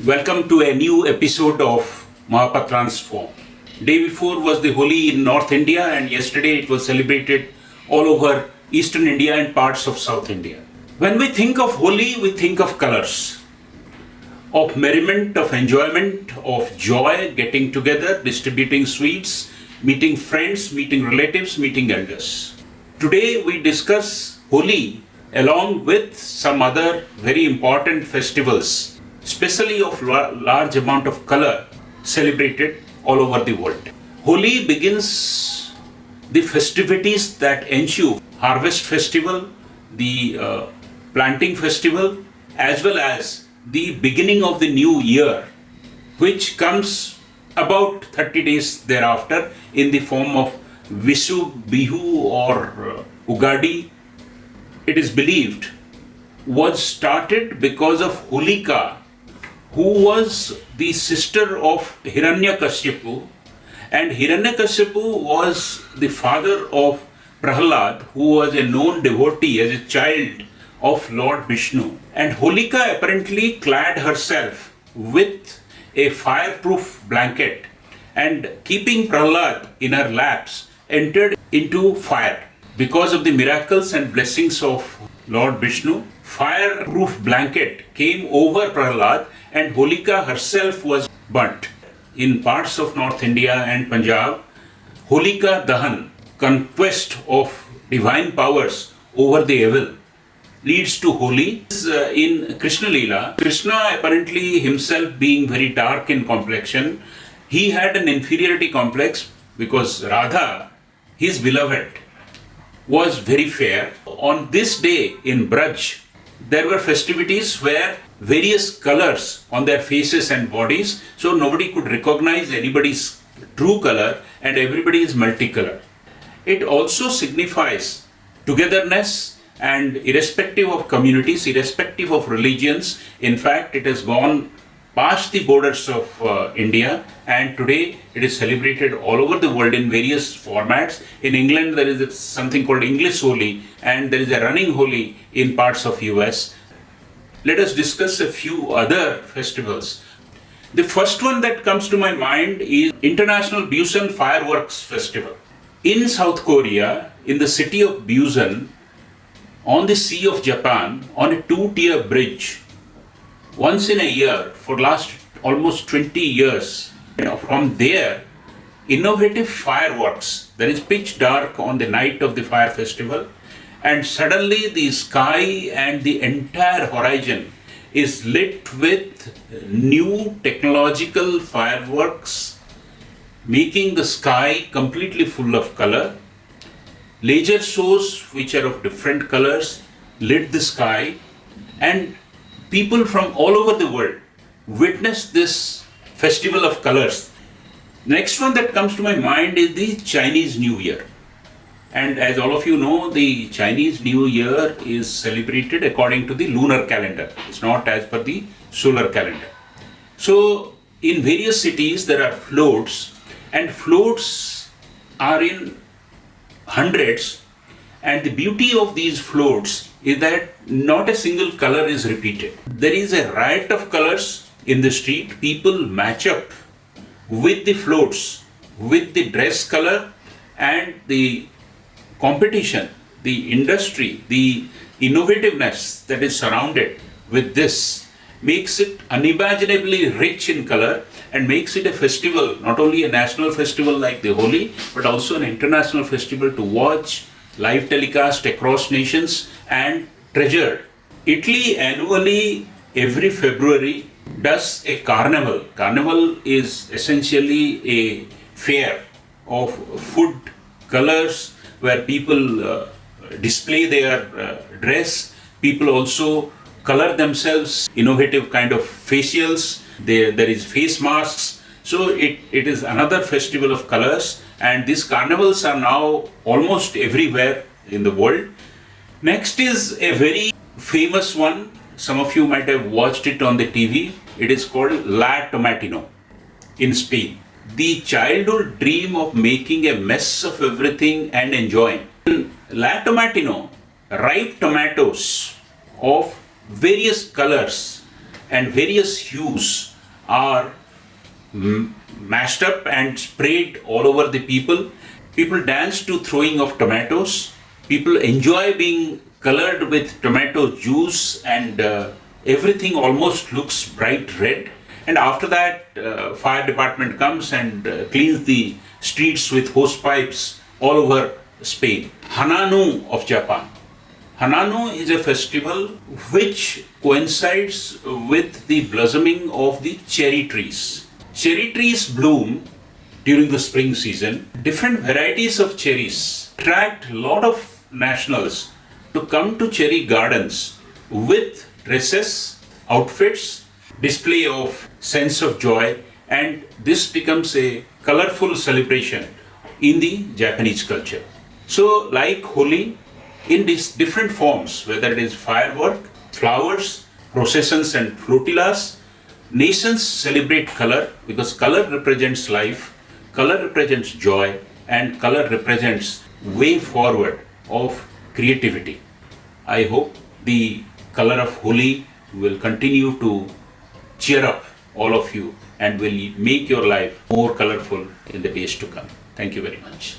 Welcome to a new episode of Mahapa Transform. Day before was the Holi in North India, and yesterday it was celebrated all over Eastern India and parts of South India. When we think of Holi, we think of colors, of merriment, of enjoyment, of joy, getting together, distributing sweets, meeting friends, meeting relatives, meeting elders. Today we discuss Holi along with some other very important festivals, especially of large amount of color celebrated all over the world. Holi begins the festivities that ensue harvest festival, the planting festival, as well as the beginning of the new year, which comes about 30 days thereafter in the form of Vishu, Bihu or Ugadi. It is believed was started because of Holika, who was the sister of Hiranyakashipu, and Hiranyakashipu was the father of Prahlad, who was a known devotee as a child of Lord Vishnu. And Holika apparently clad herself with a fireproof blanket and keeping Prahlad in her laps entered into fire. Because of the miracles and blessings of Lord Vishnu, fireproof blanket came over Prahlad and Holika herself was burnt. In parts of North India and Punjab, Holika Dahan, conquest of divine powers over the evil, leads to Holi. In Krishna Leela, Krishna apparently himself being very dark in complexion, he had an inferiority complex because Radha, his beloved, was very fair. On this day in Braj, there were festivities where various colors on their faces and bodies, so nobody could recognize anybody's true color and everybody is multicolor. It also signifies togetherness and irrespective of communities, irrespective of religions. In fact, it has gone past the borders of India, and today it is celebrated all over the world in various formats. In England, there is something called English Holi, and there is a running Holi in parts of US. Let us discuss a few other festivals. The first one that comes to my mind is International Busan Fireworks Festival. In South Korea, in the city of Busan, on the Sea of Japan, on a two-tier bridge, once in a year for last almost 20 years. From there, innovative fireworks. There is pitch dark on the night of the fire festival, and suddenly the sky and the entire horizon is lit with new technological fireworks, making the sky completely full of color. Laser shows which are of different colors lit the sky, and people from all over the world witness this festival of colors. Next one that comes to my mind is the Chinese New Year. And as all of you know, the Chinese New Year is celebrated according to the lunar calendar. It's not as per the solar calendar. So in various cities there are floats, and floats are in hundreds, and the beauty of these floats is that not a single color is repeated. There is a riot of colors in the street. People match up with the floats, with the dress color, and the competition, the industry, the innovativeness that is surrounded with this makes it unimaginably rich in color and makes it a festival, not only a national festival like the Holi, but also an international festival to watch, live telecast across nations and treasured. Italy annually, every February, does a carnival. Carnival is essentially a fair of food, colors, where people display their dress. People also color themselves, innovative kind of facials. There is face masks. So it is another festival of colors, and these carnivals are now almost everywhere in the world. Next is a very famous one. Some of you might have watched it on the TV. It is called La Tomatino in Spain. The childhood dream of making a mess of everything and enjoying. In La Tomatino, ripe tomatoes of various colors and various hues are mashed up and sprayed all over the people. People dance to throwing of tomatoes. People enjoy being colored with tomato juice, and everything almost looks bright red. And after that, fire department comes and cleans the streets with hose pipes all over Spain. Hananu of Japan. Hananu is a festival which coincides with the blossoming of the cherry trees. Cherry trees bloom during the spring season. Different varieties of cherries attract a lot of nationals to come to cherry gardens with dresses, outfits, display of sense of joy, and this becomes a colorful celebration in the Japanese culture. So, like Holi, in these different forms, whether it is firework, flowers, processions, and flotillas, nations celebrate color because color represents life, color represents joy, and color represents way forward of creativity. I hope the color of Holi will continue to cheer up all of you and will make your life more colorful in the days to come. Thank you very much.